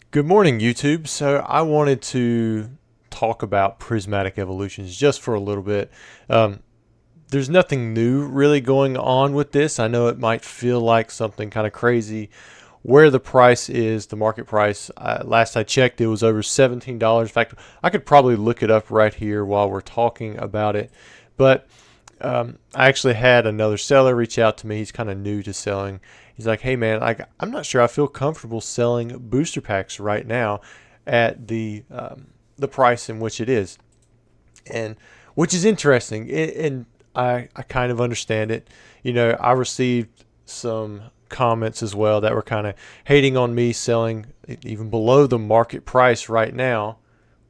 Good morning, YouTube. So I wanted to talk about prismatic evolutions just for a little bit. Um, there's nothing new really going on with this. I know it might feel like something kind of crazy. Where the price is, the market price, last I checked, it was over $17. In fact, I could probably look it up right here while we're talking about it. But I actually had another seller reach out to me. He's kind of new to selling. He's like, "Hey man, I'm not sure I feel comfortable selling booster packs right now at the price in which it is," and which is interesting. And I kind of understand it. I received some comments as well that were kind of hating on me selling even below the market price right now.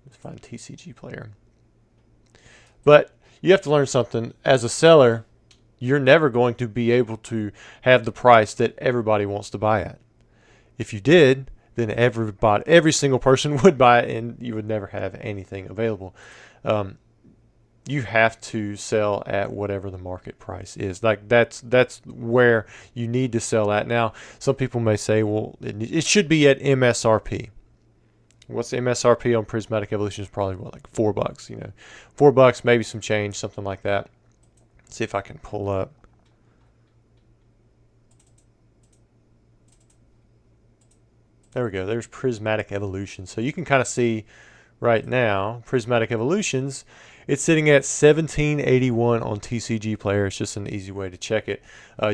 Let's find TCG player. But you have to learn something. As a seller, you're never going to be able to have the price that everybody wants to buy at. If you did, then every single person would buy it, and you would never have anything available. Um, you have to sell at whatever the market price is. Like that's where you need to sell at. Now, some people may say, well, it should be at MSRP. What's the MSRP on Prismatic Evolution? Is probably what, like $4. $4, maybe some change, something like that. Let's see if I can pull up. There we go. There's Prismatic Evolution. So you can kind of see right now, Prismatic Evolutions, it's sitting at 1781 on TCG Player. It's just an easy way to check it.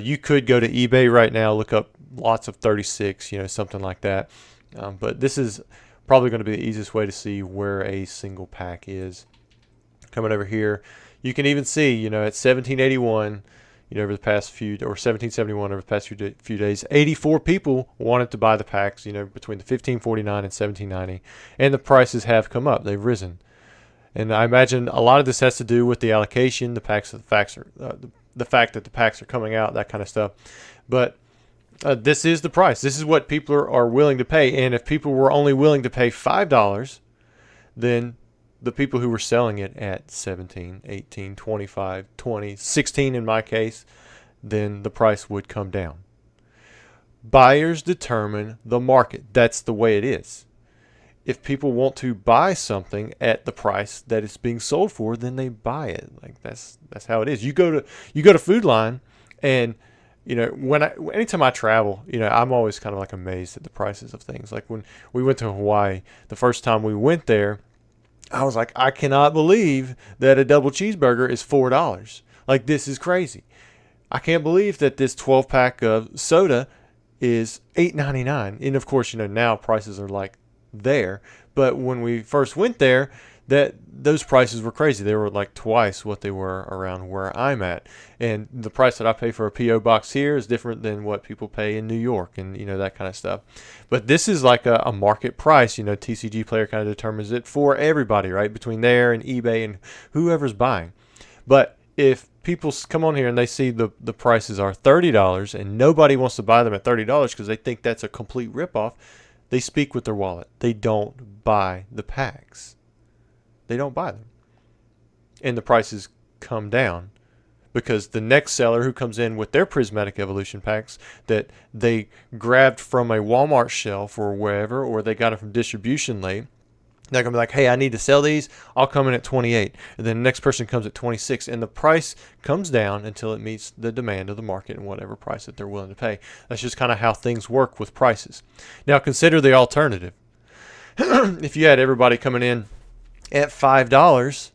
You could go to eBay right now, look up lots of 36, something like that. But this is probably going to be the easiest way to see where a single pack is. Coming over here, you can even see, at 1781, over the past few, or 1771 over the past few days, 84 people wanted to buy the packs, between the 1549 and 1790, and the prices have come up. They've risen. And I imagine a lot of this has to do with the allocation, the fact that the packs are coming out, that kind of stuff. But this is the price. This is what people are willing to pay. And if people were only willing to pay $5, then the people who were selling it at 17, 18, 25, 20, 16 in my case, then the price would come down. Buyers determine the market. That's the way it is. If people want to buy something at the price that it's being sold for, then they buy it. Like that's how it is. You go to Food Line, and anytime I travel, I'm always kind of like amazed at the prices of things. Like when we went to Hawaii, the first time we went there, I was like, I cannot believe that a double cheeseburger is $4. Like, this is crazy. I can't believe that this 12 pack of soda is $8.99. And of course, now prices are like there. But when we first went there, those prices were crazy. They were like twice what they were around where I'm at. And the price that I pay for a PO box here is different than what people pay in New York, and that kind of stuff. But this is like a market price. TCG Player kind of determines it for everybody, right? Between there and eBay and whoever's buying. But if people come on here and they see the prices are $30 and nobody wants to buy them at $30 because they think that's a complete ripoff, they speak with their wallet. They don't buy the packs. They don't buy them. And the prices come down because the next seller who comes in with their Prismatic Evolution packs that they grabbed from a Walmart shelf or wherever, or they got it from distribution late, they're going to be like, hey, I need to sell these. I'll come in at 28. And then the next person comes at 26. And the price comes down until it meets the demand of the market and whatever price that they're willing to pay. That's just kind of how things work with prices. Now consider the alternative. If you had everybody coming in at $5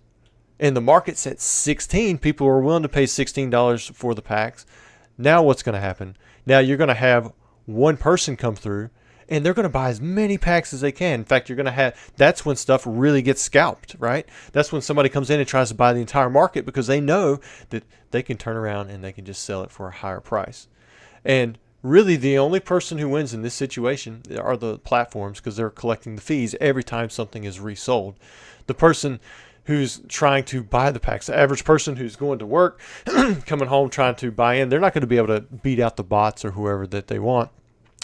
and the market's at 16, people are willing to pay $16 for the packs. Now what's going to happen? Now you're going to have one person come through and they're going to buy as many packs as they can. In fact, that's when stuff really gets scalped, right? That's when somebody comes in and tries to buy the entire market because they know that they can turn around and they can just sell it for a higher price. And really, the only person who wins in this situation are the platforms because they're collecting the fees every time something is resold. The person who's trying to buy the packs, the average person who's going to work, coming home trying to buy in, they're not going to be able to beat out the bots or whoever that they want.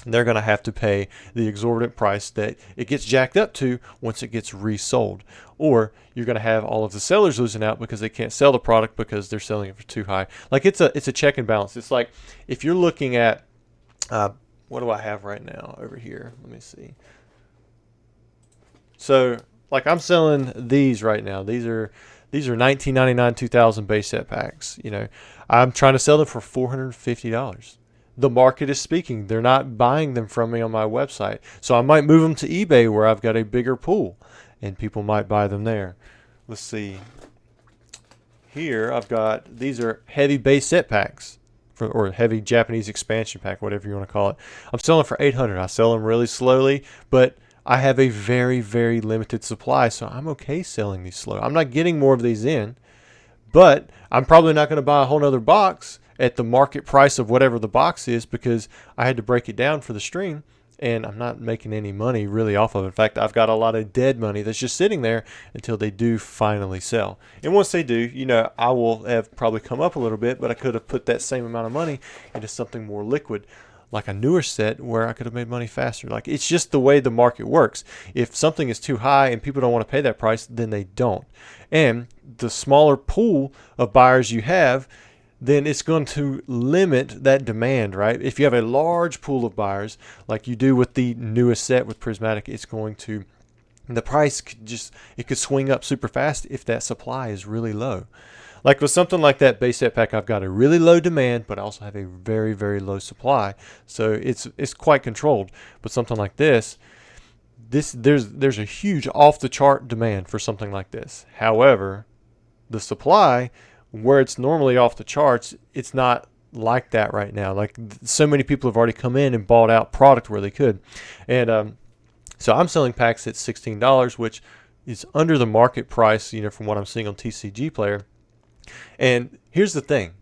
They're going to have to pay the exorbitant price that it gets jacked up to once it gets resold. Or you're going to have all of the sellers losing out because they can't sell the product because they're selling it for too high. Like it's a check and balance. It's like if you're looking at what do I have right now over here? Let me see. So like I'm selling these right now. These are 1999 2000 base set packs. You know, I'm trying to sell them for $450. The market is speaking. They're not buying them from me on my website. So I might move them to eBay where I've got a bigger pool and people might buy them there. Let's see. Here I've got, these are heavy base set packs or heavy Japanese expansion pack, whatever you want to call it. I'm selling for $800. I sell them really slowly, but I have a very, very limited supply, so I'm okay selling these slow. I'm not getting more of these in, but I'm probably not going to buy a whole nother box at the market price of whatever the box is because I had to break it down for the stream, and I'm not making any money really off of it. In fact, I've got a lot of dead money that's just sitting there until they do finally sell. And once they do, you know, I will have probably come up a little bit, but I could have put that same amount of money into something more liquid, like a newer set where I could have made money faster. Like, it's just the way the market works. If something is too high and people don't want to pay that price, then they don't. And the smaller pool of buyers you have, then it's going to limit that demand, right? If you have a large pool of buyers, like you do with the newest set with Prismatic, it's going to, the price could just, it could swing up super fast if that supply is really low. Like with something like that base set pack, I've got a really low demand, but I also have a very, very low supply. So it's quite controlled. But something like this, there's a huge off the chart demand for something like this. However, the supply, where it's normally off the charts, it's not like that right now. Like so many people have already come in and bought out product where they could. And so I'm selling packs at $16, which is under the market price, you know, from what I'm seeing on TCG Player. And here's the thing.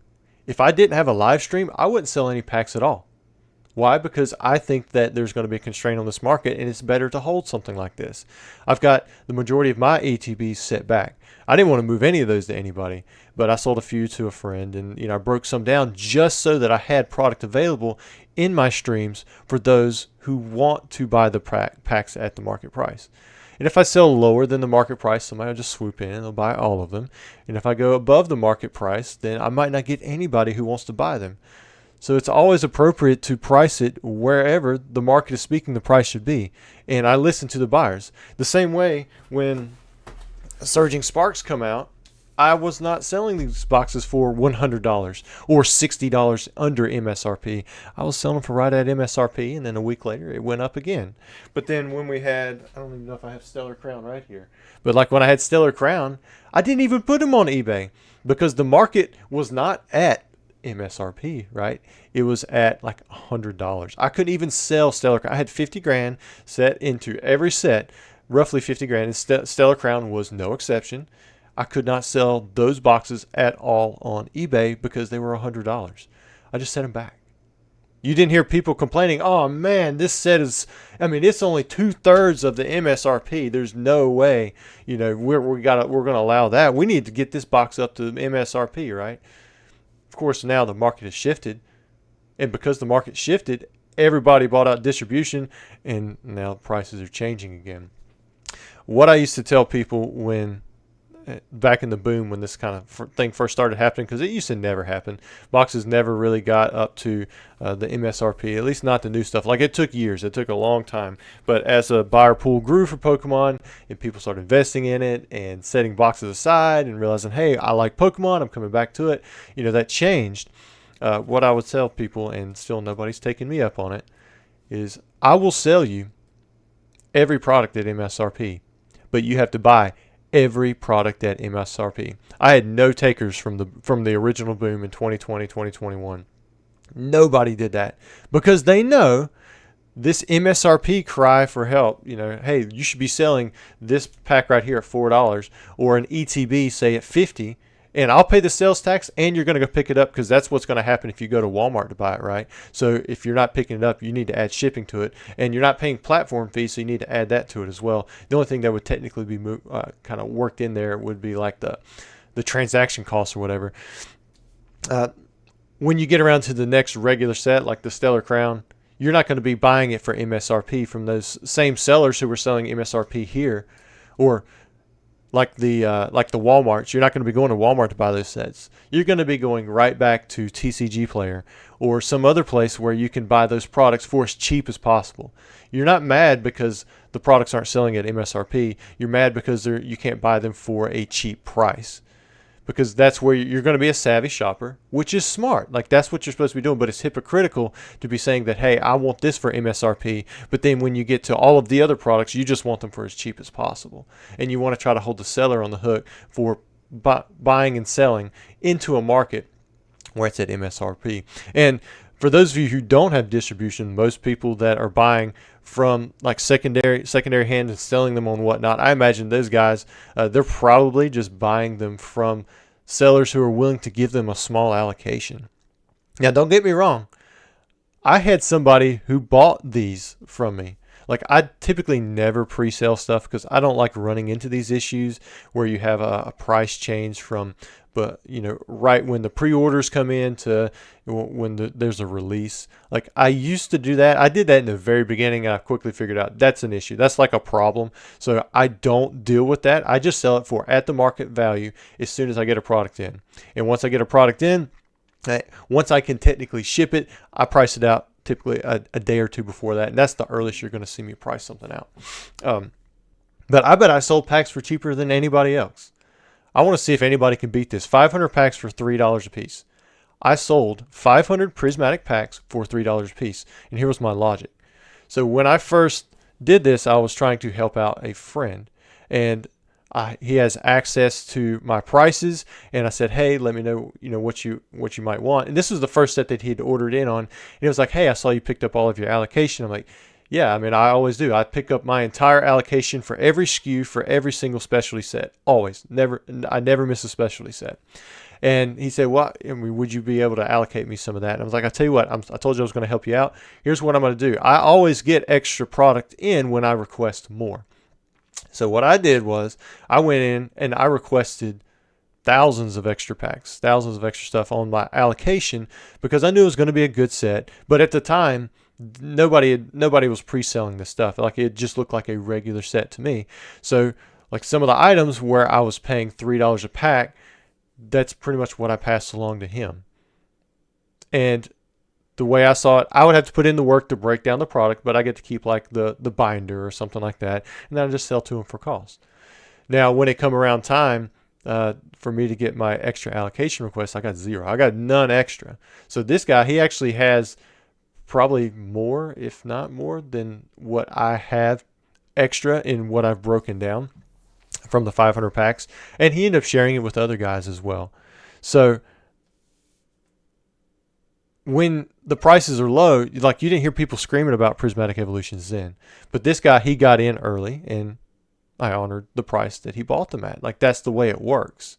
If I didn't have a live stream, I wouldn't sell any packs at all. Why? Because I think that there's going to be a constraint on this market, and it's better to hold something like this. I've got the majority of my ATBs set back. I didn't want to move any of those to anybody, but I sold a few to a friend, and you know, I broke some down just so that I had product available in my streams for those who want to buy the packs at the market price. And if I sell lower than the market price, somebody will just swoop in and they'll buy all of them. And if I go above the market price, then I might not get anybody who wants to buy them. So it's always appropriate to price it wherever the market is speaking the price should be. And I listen to the buyers. The same way when Surging Sparks come out, I was not selling these boxes for $100 or $60 under MSRP. I was selling them for right at MSRP, and then a week later it went up again. But then when we had, I don't even know if I have Stellar Crown right here, but like when I had Stellar Crown, I didn't even put them on eBay because the market was not at MSRP, right? It was at like $100. I couldn't even sell Stellar Crown. I had 50 grand set into every set, roughly 50 grand, and Stellar Crown was no exception. I could not sell those boxes at all on eBay because they were $100. I just set them back. You didn't hear people complaining, oh man, this set is, I mean, it's only 2/3 of the MSRP. There's no way, you know, we're going to allow that. We need to get this box up to MSRP, right? Of course, now the market has shifted. And because the market shifted, everybody bought out distribution, and now prices are changing again. What I used to tell people when back in the boom when this kind of thing first started happening, because it used to never happen. Boxes never really got up to the MSRP, at least not the new stuff. Like, it took years. It took a long time. But as a buyer pool grew for Pokemon and people started investing in it and setting boxes aside and realizing, hey, I like Pokemon, I'm coming back to it, you know, that changed. What I would tell people, and still nobody's taking me up on it, is I will sell you every product at MSRP, but you have to buy every product at MSRP. I had no takers from the original boom in 2020, 2021. Nobody did that because they know this MSRP cry for help. You know, hey, you should be selling this pack right here at $4 or an ETB, say, at $50. And I'll pay the sales tax, and you're going to go pick it up because that's what's going to happen if you go to Walmart to buy it, right? So if you're not picking it up, you need to add shipping to it. And you're not paying platform fees, so you need to add that to it as well. The only thing that would technically be kind of worked in there would be like the transaction costs or whatever. When you get around to the next regular set, like the Stellar Crown, you're not going to be buying it for MSRP from those same sellers who were selling MSRP here. Or like the Walmarts. You're not going to be going to Walmart to buy those sets. You're going to be going right back to TCG Player or some other place where you can buy those products for as cheap as possible. You're not mad because the products aren't selling at MSRP. You're mad because you can't buy them for a cheap price. Because that's where you're going to be a savvy shopper, which is smart. Like, that's what you're supposed to be doing. But it's hypocritical to be saying that, hey, I want this for MSRP, but then when you get to all of the other products, you just want them for as cheap as possible. And you want to try to hold the seller on the hook for buying and selling into a market where it's at MSRP. And for those of you who don't have distribution, most people that are buying from like secondary hands and selling them on whatnot, I imagine those guys, they're probably just buying them from sellers who are willing to give them a small allocation. Now, don't get me wrong. I had somebody who bought these from me. Like, I typically never pre-sale stuff because I don't like running into these issues where you have a price change from, but right when the pre-orders come in to when there's a release. Like, I used to do that. I did that in the very beginning, and I quickly figured out that's an issue. That's like a problem. So I don't deal with that. I just sell it for at the market value as soon as I get a product in. And once I get a product in, once I can technically ship it, I price it out typically a day or two before that. And that's the earliest you're going to see me price something out. But I bet I sold packs for cheaper than anybody else. I want to see if anybody can beat this. 500 packs for $3 a piece. I sold 500 prismatic packs for $3 a piece. And here was my logic. So when I first did this, I was trying to help out a friend. And he has access to my prices, and I said, hey, let me know, what you might want. And this was the first set that he had ordered in on. And it was like, hey, I saw you picked up all of your allocation. I'm like, yeah, I mean, I always do. I pick up my entire allocation for every SKU for every single specialty set. Always. I never miss a specialty set. And he said, well, would you be able to allocate me some of that? And I was like, I tell you what, I told you I was going to help you out. Here's what I'm going to do. I always get extra product in when I request more. So what I did was I went in and I requested thousands of extra packs, thousands of extra stuff on my allocation because I knew it was going to be a good set. But at the time, nobody was pre-selling this stuff. Like, it just looked like a regular set to me. So like some of the items where I was paying $3 a pack, that's pretty much what I passed along to him. And the way I saw it, I would have to put in the work to break down the product, but I get to keep like the binder or something like that, and then I just sell to him for cost. Now, when it come around time for me to get my extra allocation request, I got zero. I got none extra. So this guy, he actually has probably more, if not more, than what I have extra in what I've broken down from the 500 packs, and he ended up sharing it with other guys as well. So when the prices are low, like, you didn't hear people screaming about Prismatic Evolutions then. But this guy, he got in early, and I honored the price that he bought them at. Like, that's the way it works.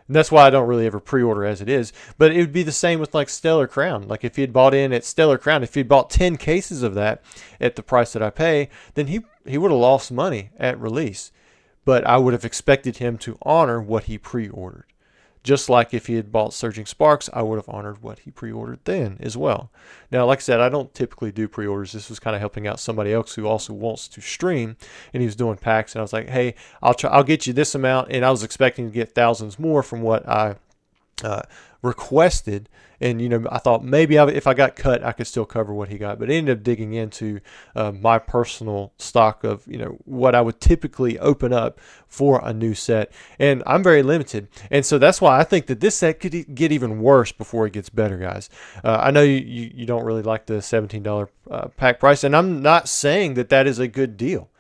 And that's why I don't really ever pre-order as it is. But it would be the same with, like, Stellar Crown. Like, if he had bought in at Stellar Crown, if he had bought 10 cases of that at the price that I pay, then he would have lost money at release. But I would have expected him to honor what he pre-ordered. Just like if he had bought Surging Sparks, I would have honored what he pre-ordered then as well. Now, like I said, I don't typically do pre-orders. This was kind of helping out somebody else who also wants to stream, and he was doing packs. And I was like, hey, I'll get you this amount. And I was expecting to get thousands more from what I requested. And, I thought maybe if I got cut, I could still cover what he got. But it ended up digging into my personal stock of, what I would typically open up for a new set. And I'm very limited. And so that's why I think that this set could get even worse before it gets better, guys. I know you don't really like the $17 pack price. And I'm not saying that is a good deal.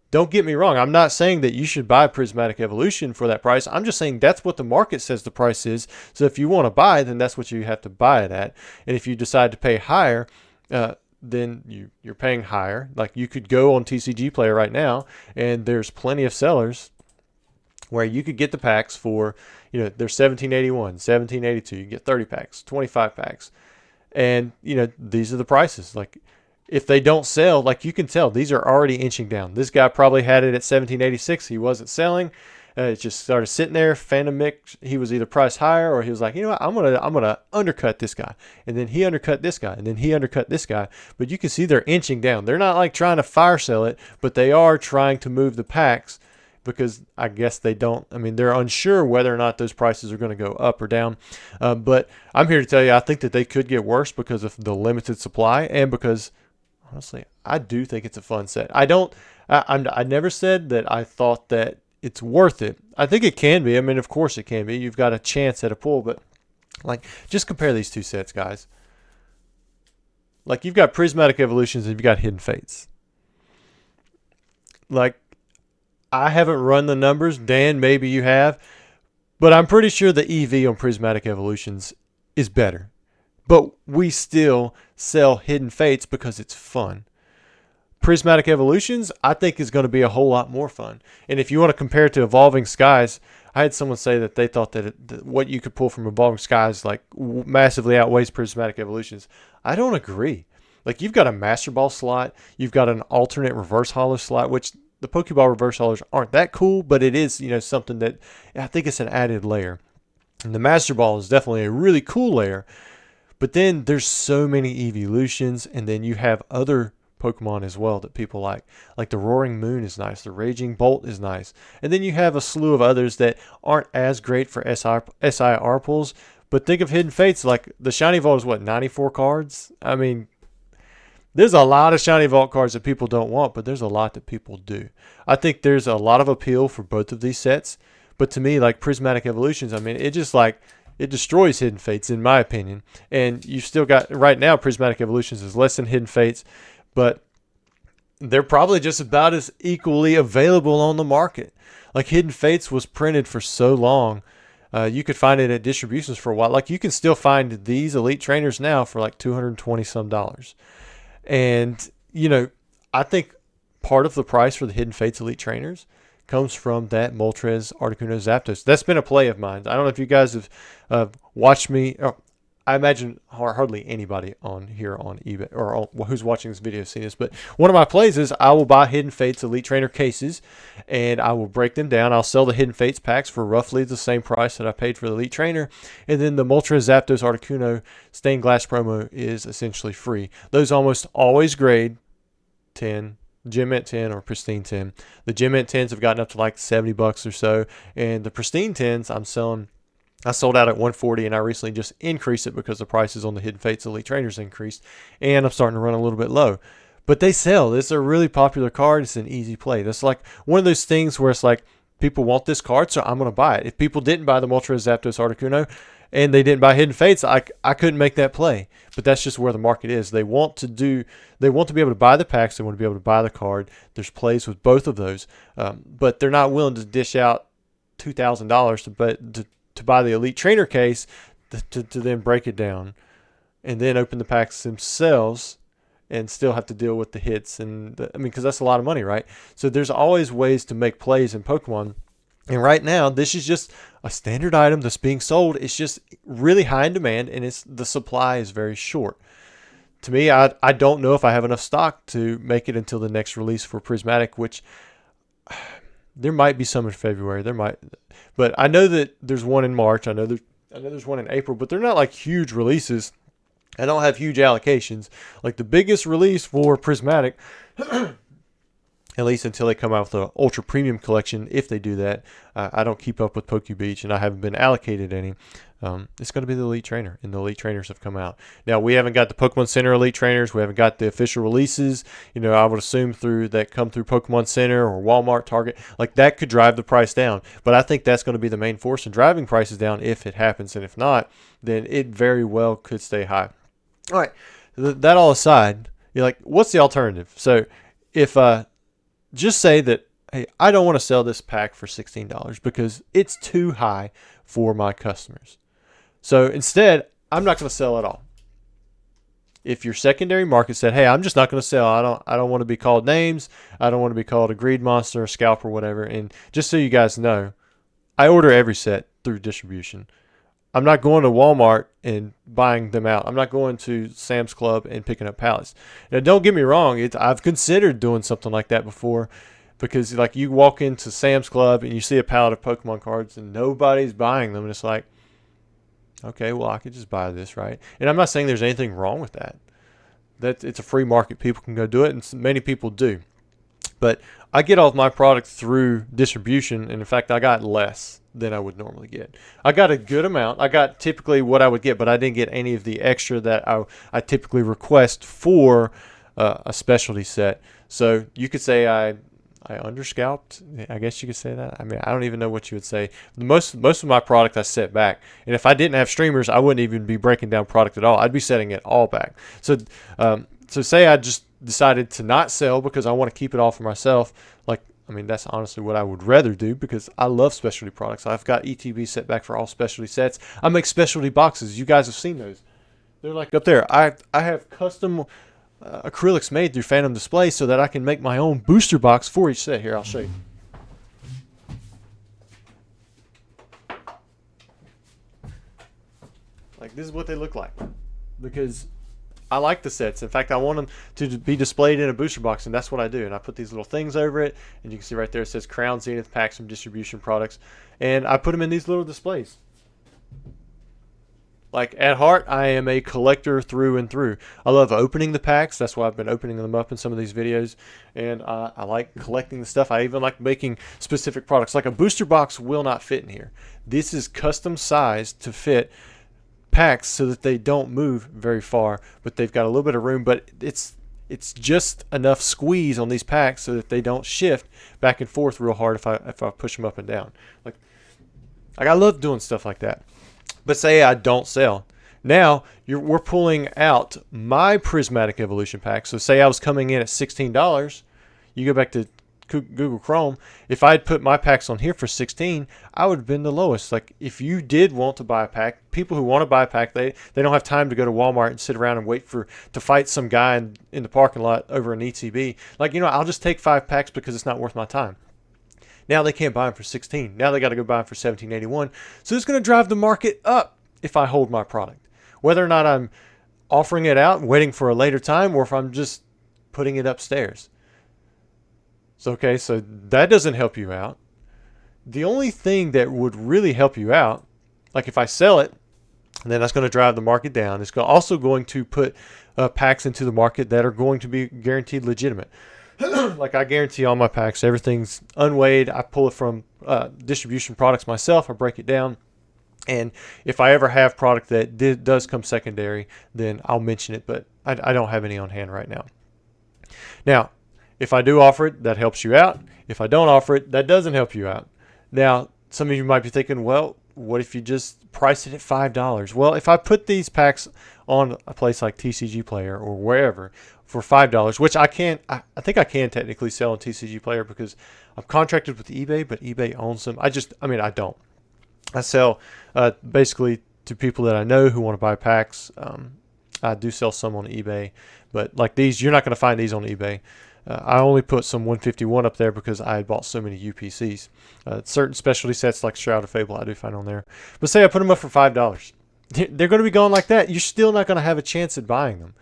Don't get me wrong. I'm not saying that you should buy Prismatic Evolution for that price. I'm just saying that's what the market says the price is. So if you want to buy, then that's what you have to buy it at. And if you decide to pay higher, then you're paying higher. Like, you could go on TCG Player right now, and there's plenty of sellers where you could get the packs for, they're $17.81, $17.82. You can get 30 packs, 25 packs. And, these are the prices. Like, if they don't sell, like, you can tell these are already inching down. This guy probably had it at $17.86. He wasn't selling. It just started sitting there. Phantom Mick, he was either priced higher, or he was like, you know what, I'm gonna undercut this guy. And then he undercut this guy, and then he undercut this guy. But you can see they're inching down. They're not like trying to fire sell it, but they are trying to move the packs because I guess they don't. I mean, they're unsure whether or not those prices are going to go up or down. But I'm here to tell you, I think that they could get worse because of the limited supply, and because honestly, I do think it's a fun set. I never said that I thought that it's worth it. I think it can be. I mean, of course it can be. You've got a chance at a pull, but like, just compare these two sets, guys. Like, you've got Prismatic Evolutions and you've got Hidden Fates. Like, I haven't run the numbers. Dan, maybe you have. But I'm pretty sure the EV on Prismatic Evolutions is better. But we still sell Hidden Fates because it's fun. Prismatic Evolutions, I think, is going to be a whole lot more fun. And if you want to compare it to Evolving Skies, I had someone say that they thought that what you could pull from Evolving Skies like massively outweighs Prismatic Evolutions. I don't agree. Like, you've got a Master Ball slot, you've got an alternate reverse holo slot, which the Pokeball reverse holos aren't that cool, but it is, something that I think it's an added layer. And the Master Ball is definitely a really cool layer. But then there's so many evolutions, and then you have other Pokemon as well that people like. Like the Roaring Moon is nice, the Raging Bolt is nice. And then you have a slew of others that aren't as great for SIR pulls. But think of Hidden Fates, like the Shiny Vault is what, 94 cards? I mean, there's a lot of Shiny Vault cards that people don't want, but there's a lot that people do. I think there's a lot of appeal for both of these sets. But to me, like Prismatic Evolutions, I mean, it destroys Hidden Fates, in my opinion. And you still got, right now, Prismatic Evolutions is less than Hidden Fates, but they're probably just about as equally available on the market. Like, Hidden Fates was printed for so long. You could find it at distributions for a while. Like, you can still find these Elite Trainers now for like $220 some. And, I think part of the price for the Hidden Fates Elite Trainers comes from that Moltres, Articuno, Zapdos. That's been a play of mine. I don't know if you guys have watched me. I imagine hardly anybody on here on eBay or who's watching this video has seen this. But one of my plays is I will buy Hidden Fates Elite Trainer cases, and I will break them down. I'll sell the Hidden Fates packs for roughly the same price that I paid for the Elite Trainer. And then the Moltres, Zapdos, Articuno stained glass promo is essentially free. Those almost always grade 10. Gem Mint 10 or Pristine 10. The Gem Mint 10s have gotten up to like $70 or so, and the Pristine 10s I sold out at $140, and I recently just increased it because the prices on the Hidden Fates Elite Trainers increased, and I'm starting to run a little bit low. But they sell. It's a really popular card. It's an easy play. That's like one of those things where it's like, people want this card, so I'm going to buy it. If people didn't buy the Moltres, Zapdos, Articuno, and they didn't buy Hidden Fates, I couldn't make that play. But that's just where the market is. They want to be able to buy the packs. They want to be able to buy the card. There's plays with both of those, but they're not willing to dish out $2,000 to buy the Elite Trainer case to then break it down and then open the packs themselves and still have to deal with the hits. Because that's a lot of money, right? So there's always ways to make plays in Pokemon. And right now, this is just a standard item that's being sold. It's just really high in demand, and the supply is very short. To me, I don't know if I have enough stock to make it until the next release for Prismatic, which there might be some in February. But I know that there's one in March. I know there's one in April, but they're not like huge releases. I don't have huge allocations. Like the biggest release for Prismatic, at least until they come out with the Ultra Premium Collection, if they do that. I don't keep up with Poke Beach, and I haven't been allocated any. It's going to be the Elite Trainer, and the Elite Trainers have come out. Now, we haven't got the Pokemon Center Elite Trainers. We haven't got the official releases. I would assume come through Pokemon Center or Walmart, Target. Like, that could drive the price down. But I think that's going to be the main force in driving prices down if it happens. And if not, then it very well could stay high. All right. That all aside, you're like, what's the alternative? So, if just say that, hey, I don't want to sell this pack for $16 because it's too high for my customers. So instead, I'm not going to sell at all. If your secondary market said, hey, I'm just not going to sell. I don't want to be called names. I don't want to be called a greed monster, a scalp, or whatever. And just so you guys know, I order every set through distribution. I'm not going to Walmart and buying them out. I'm not going to Sam's Club and picking up pallets. Now, don't get me wrong. I've considered doing something like that before, because like you walk into Sam's Club and you see a pallet of Pokemon cards and nobody's buying them. And it's like, okay, well, I could just buy this, right? And I'm not saying there's anything wrong with that. It's a free market. People can go do it, and many people do. But I get all of my product through distribution, and in fact, I got less than I would normally get. I got a good amount. I got typically what I would get, but I didn't get any of the extra that I typically request for a specialty set. So you could say I underscalped. I guess you could say that. I mean, I don't even know what you would say. Most of my product I set back, and if I didn't have streamers, I wouldn't even be breaking down product at all. I'd be setting it all back. So say I just decided to not sell because I want to keep it all for myself. Like, I mean, that's honestly what I would rather do because I love specialty products. I've got ETB set back for all specialty sets. I make specialty boxes. You guys have seen those. They're like up there. I have custom acrylics made through Phantom Display so that I can make my own booster box for each set. Here, I'll show you. Like, this is what they look like because I like the sets. In fact, I want them to be displayed in a booster box, and that's what I do. And I put these little things over it, and you can see right there it says Crown Zenith Packs from Distribution Products, and I put them in these little displays. Like, at heart, I am a collector through and through. I love opening the packs. That's why I've been opening them up in some of these videos. And I like collecting the stuff. I even like making specific products. Like a booster box will not fit in here. This is custom sized to fit packs so that they don't move very far, but they've got a little bit of room. But it's just enough squeeze on these packs so that they don't shift back and forth real hard if I push them up and down. Like I love doing stuff like that. But say I don't sell. Now we're pulling out my Prismatic Evolution pack. So say I was coming in at $16. You go back to Google Chrome. If I had put my packs on here for $16, I would have been the lowest. Like if you did want to buy a pack, people who want to buy a pack, they don't have time to go to Walmart and sit around and wait to fight some guy in the parking lot over an ETB. Like, I'll just take 5 packs because it's not worth my time. Now they can't buy them for $16. Now they got to go buy them for $17.81. So it's going to drive the market up if I hold my product. Whether or not I'm offering it out and waiting for a later time, or if I'm just putting it upstairs. So that doesn't help you out. The only thing that would really help you out, like if I sell it, then that's going to drive the market down. It's also going to put packs into the market that are going to be guaranteed legitimate. Like I guarantee all my packs, everything's unweighed. I pull it from distribution products myself. I break it down. And if I ever have product that does come secondary, then I'll mention it. But I don't have any on hand right now. Now, if I do offer it, that helps you out. If I don't offer it, that doesn't help you out. Now, some of you might be thinking, well, what if you just price it at $5? Well, if I put these packs on a place like TCG Player or wherever for $5, which I think I can technically sell on TCG Player because I'm contracted with eBay, but eBay owns them. I don't. I sell basically to people that I know who want to buy packs. I do sell some on eBay, but like these, you're not going to find these on eBay. I only put some 151 up there because I had bought so many UPCs. Certain specialty sets like Shroud of Fable I do find on there. But say I put them up for $5. They're going to be gone like that. You're still not going to have a chance at buying them.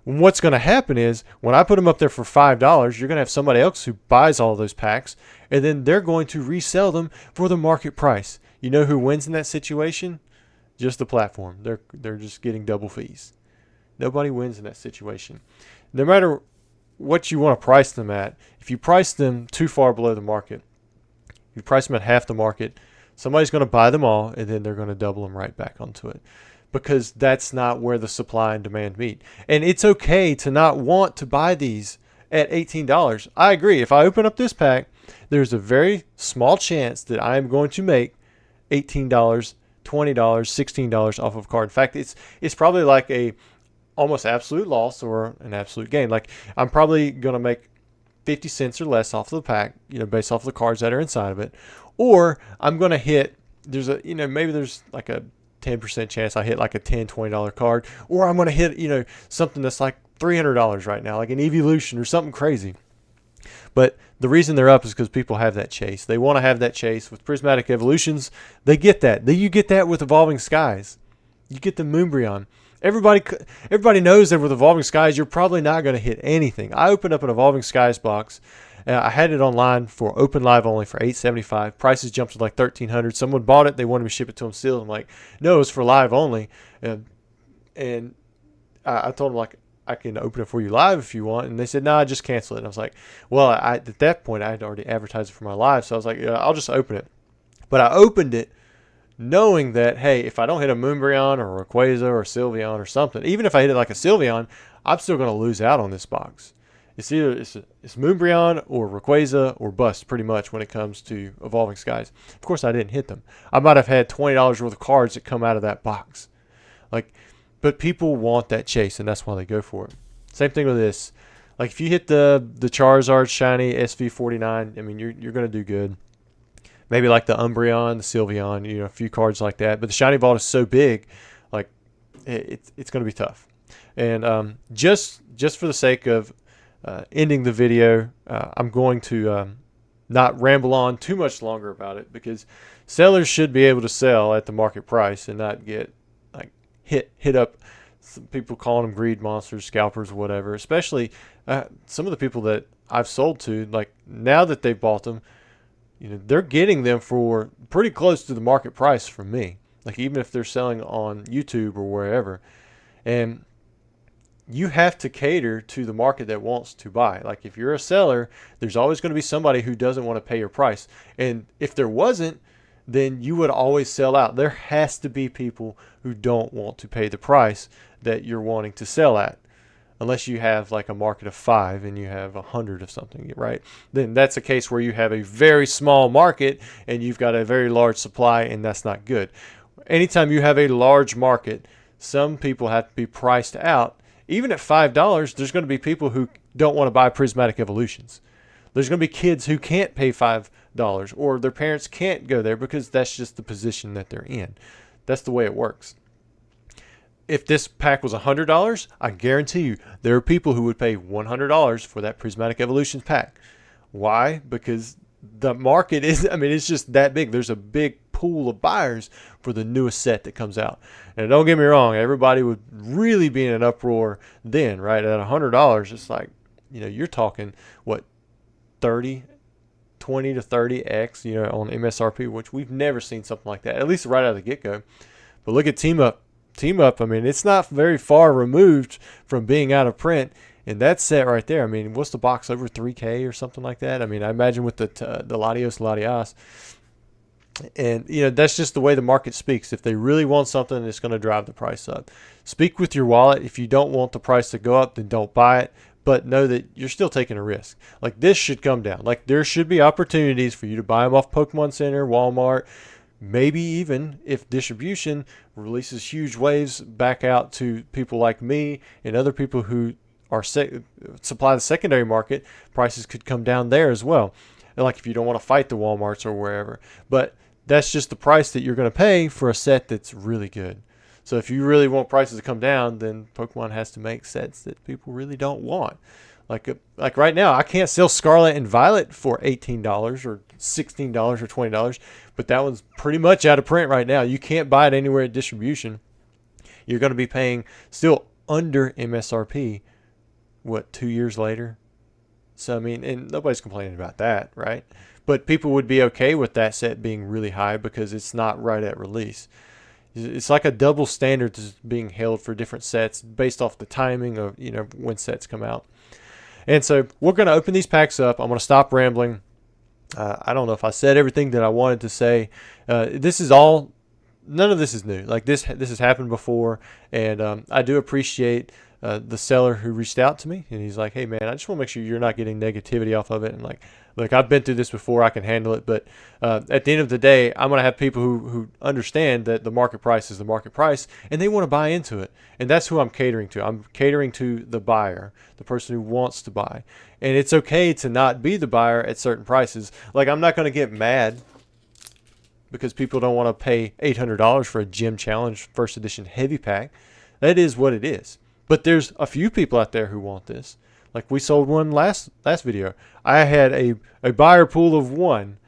What's going to happen is when I put them up there for $5, you're going to have somebody else who buys all those packs, and then they're going to resell them for the market price. You know who wins in that situation? Just the platform. They're just getting double fees. Nobody wins in that situation. No matter what you want to price them at, if you price them too far below the market, you price them at half the market, somebody's going to buy them all, and then they're going to double them right back onto it. Because that's not where the supply and demand meet. And it's okay to not want to buy these at $18. I agree. If I open up this pack, there's a very small chance that I'm going to make $18, $20, $16 off of a card. In fact, it's probably like a almost absolute loss or an absolute gain. Like I'm probably going to make 50 cents or less off of the pack, based off the cards that are inside of it. Or I'm going to hit, maybe there's like a 10% chance I hit like a $10, $20 card, or I'm going to hit, something that's like $300 right now, like an Evolution or something crazy. But the reason they're up is because people have that chase. They want to have that chase. With Prismatic Evolutions, they get that. You get that with Evolving Skies. You get the Moonbryon. Everybody knows that with Evolving Skies, you're probably not going to hit anything. I opened up an Evolving Skies box. I had it online for open live only for $8.75. Prices jumped to like $1,300. Someone bought it. They wanted me to ship it to them sealed. I'm like, no, it's for live only. And I told them like, I can open it for you live if you want. And they said, nah, just cancel it. And I was like, well, at that point I had already advertised it for my live. So I was like, yeah, I'll just open it. But I opened it knowing that, hey, if I don't hit a Moonbreon or a Rayquaza or a Sylveon or something, even if I hit it like a Sylveon, I'm still going to lose out on this box. It's either it's Moonbreon or Rayquaza or bust pretty much when it comes to Evolving Skies. Of course, I didn't hit them. I might have had $20 worth of cards that come out of that box. But people want that chase, and that's why they go for it. Same thing with this. Like if you hit the Charizard shiny SV49, I mean you're going to do good. Maybe like the Umbreon, the Sylveon, a few cards like that. But the shiny vault is so big, like it's going to be tough. And just for the sake of ending the video, I'm going to not ramble on too much longer about it, because sellers should be able to sell at the market price and not get like hit up. Some people calling them greed monsters, scalpers, whatever. Especially some of the people that I've sold to, like now that they've bought them, they're getting them for pretty close to the market price from me. Like even if they're selling on YouTube or wherever. And you have to cater to the market that wants to buy. Like if you're a seller, there's always going to be somebody who doesn't want to pay your price. And if there wasn't, then you would always sell out. There has to be people who don't want to pay the price that you're wanting to sell at. Unless you have like a market of 5 and you have 100 of something, right? Then that's a case where you have a very small market and you've got a very large supply, and that's not good. Anytime you have a large market, some people have to be priced out. Even at $5, there's going to be people who don't want to buy Prismatic Evolutions. There's going to be kids who can't pay $5, or their parents can't go there because that's just the position that they're in. That's the way it works. If this pack was $100, I guarantee you there are people who would pay $100 for that Prismatic Evolutions pack. Why? Because the market is, it's just that big. There's a big pool of buyers for the newest set that comes out. And don't get me wrong, everybody would really be in an uproar then, right? At $100, it's like, you're talking, what, 20 to 30x, on MSRP, which we've never seen something like that, at least right out of the get-go. But look at Team Up. It's not very far removed from being out of print. And that set right there, what's the box, over 3K or something like that? I imagine with the Latios. And, that's just the way the market speaks. If they really want something, it's going to drive the price up. Speak with your wallet. If you don't want the price to go up, then don't buy it. But know that you're still taking a risk. Like this should come down. Like there should be opportunities for you to buy them off Pokemon Center, Walmart. Maybe even if distribution releases huge waves back out to people like me and other people who are supply the secondary market, prices could come down there as well. And like if you don't want to fight the Walmarts or wherever. But that's just the price that you're going to pay for a set that's really good. So if you really want prices to come down, then Pokemon has to make sets that people really don't want. Like right now, I can't sell Scarlet and Violet for $18 or $16 or $20, but that one's pretty much out of print right now. You can't buy it anywhere at distribution. You're going to be paying still under MSRP, 2 years later? So, and nobody's complaining about that, right? But people would be okay with that set being really high because it's not right at release. It's like a double standard that's being held for different sets based off the timing of, when sets come out. And so we're going to open these packs up. I'm going to stop rambling. I don't know if I said everything that I wanted to say. None of this is new. Like this has happened before. And I do appreciate the seller who reached out to me. And he's like, hey, man, I just want to make sure you're not getting negativity off of it. And like, look, I've been through this before. I can handle it. But at the end of the day, I'm going to have people who understand that the market price is the market price, and they want to buy into it. And that's who I'm catering to. I'm catering to the buyer, the person who wants to buy. And it's okay to not be the buyer at certain prices. Like, I'm not going to get mad because people don't want to pay $800 for a Gym Challenge First Edition Heavy Pack. That is what it is. But there's a few people out there who want this. Like we sold one last video. I had a buyer pool of one.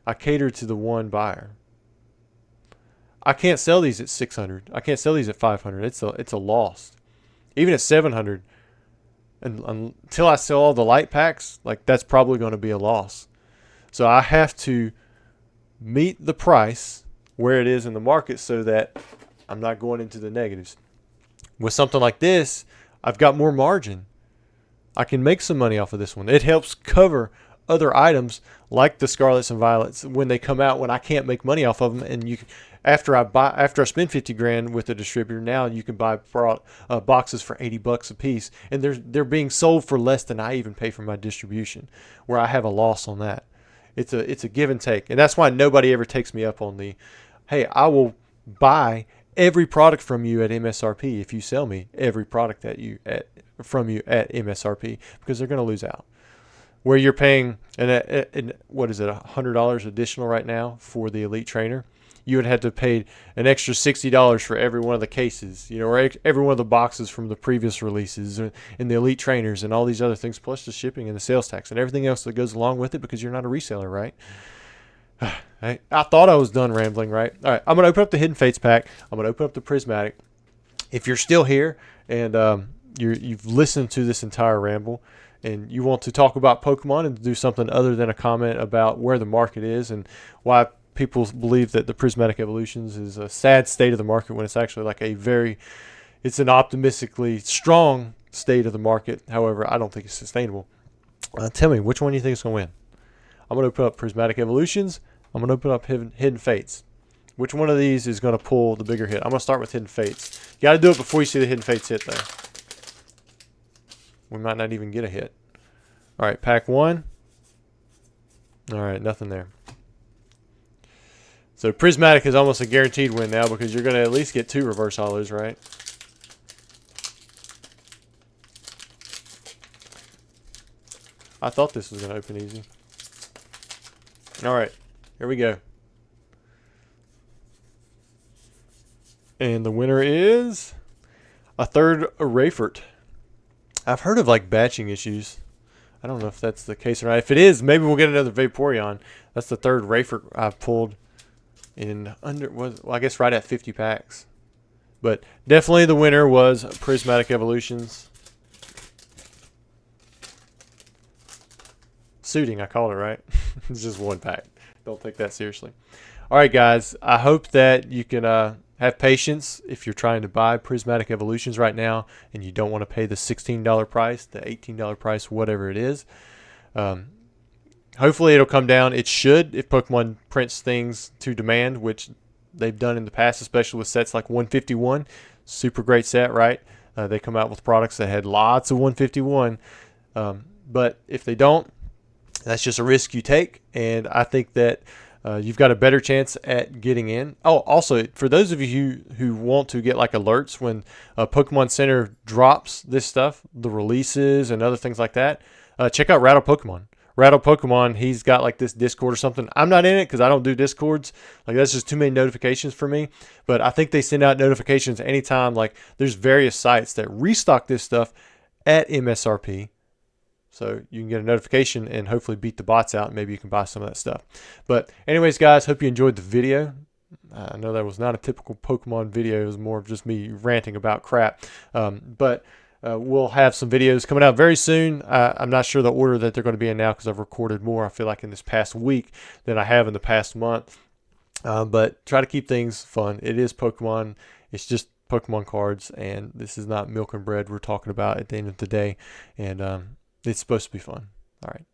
I catered to the one buyer. I can't sell these at 600. I can't sell these at 500. It's a loss. Even at 700, and until I sell all the light packs, like that's probably going to be a loss. So I have to meet the price where it is in the market so that I'm not going into the negatives. With something like this, I've got more margin. I can make some money off of this one. It helps cover other items like the Scarlets and Violets when they come out, when I can't make money off of them. And you, after I spend 50 grand with the distributor, now you can buy boxes for $80 a piece, and they're being sold for less than I even pay for my distribution, where I have a loss on that. It's a give and take, and that's why nobody ever takes me up on the, hey, I will buy every product from you at MSRP if you sell me every product from you at MSRP, because they're going to lose out. Where you're paying what is it, $100 additional right now for the Elite Trainer, you would have to pay an extra $60 for every one of the cases, or every one of the boxes from the previous releases, and the Elite Trainers and all these other things, plus the shipping and the sales tax and everything else that goes along with it, because you're not a reseller, right? I thought I was done rambling, right? All right, I'm going to open up the Hidden Fates pack. I'm going to open up the Prismatic. If you're still here and you've listened to this entire ramble and you want to talk about Pokemon and do something other than a comment about where the market is and why people believe that the Prismatic Evolutions is a sad state of the market, when it's actually like it's an optimistically strong state of the market. However, I don't think it's sustainable. Tell me, which one do you think is going to win? I'm going to open up Prismatic Evolutions. I'm going to open up Hidden Fates. Which one of these is going to pull the bigger hit? I'm going to start with Hidden Fates. You got to do it before you see the Hidden Fates hit, though. We might not even get a hit. All right, pack one. All right, nothing there. So Prismatic is almost a guaranteed win now, because you're going to at least get 2 reverse hollows, right? I thought this was going to open easy. All right, here we go. And the winner is a third Rayford. I've heard of like batching issues. I don't know if that's the case or not. If it is, maybe we'll get another Vaporeon. That's the third Rayford I've pulled in I guess right at 50 packs. But definitely the winner was Prismatic Evolutions. Suiting, I called it, right? It's just one pack. Don't take that seriously. All right, guys. I hope that you can have patience if you're trying to buy Prismatic Evolutions right now and you don't want to pay the $16 price, the $18 price, whatever it is. Hopefully it'll come down. It should, if Pokemon prints things to demand, which they've done in the past, especially with sets like 151. Super great set, right? They come out with products that had lots of 151. But if they don't, that's just a risk you take, and I think that you've got a better chance at getting in. Oh, also, for those of you who want to get like alerts when Pokemon Center drops this stuff, the releases and other things like that, check out Rattle Pokemon. Rattle Pokemon, he's got like this Discord or something. I'm not in it because I don't do Discords. Like, that's just too many notifications for me. But I think they send out notifications anytime. Like, there's various sites that restock this stuff at MSRP. So you can get a notification and hopefully beat the bots out, and maybe you can buy some of that stuff. But anyways, guys, hope you enjoyed the video. I know that was not a typical Pokemon video. It was more of just me ranting about crap. But we'll have some videos coming out very soon. I'm not sure the order that they're going to be in now because I've recorded more, I feel like, in this past week than I have in the past month. But try to keep things fun. It is Pokemon. It's just Pokemon cards, and this is not milk and bread we're talking about at the end of the day. And it's supposed to be fun. All right.